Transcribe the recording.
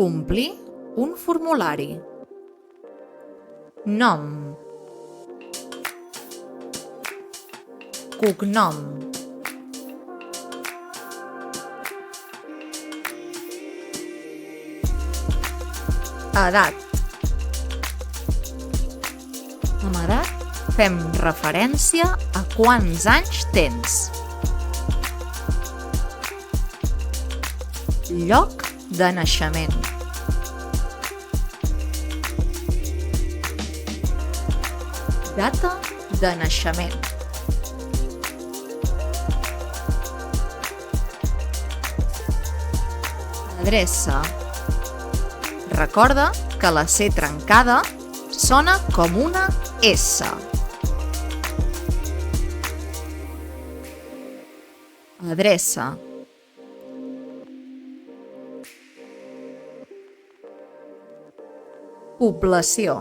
Omplir un formulari. Nom. Cognom. Edat. Amb edat fem referència a quants anys tens. Lloc de naixement. Data de naixement. Adreça. Recorda que la C trencada sona com una S. Adreça. Població.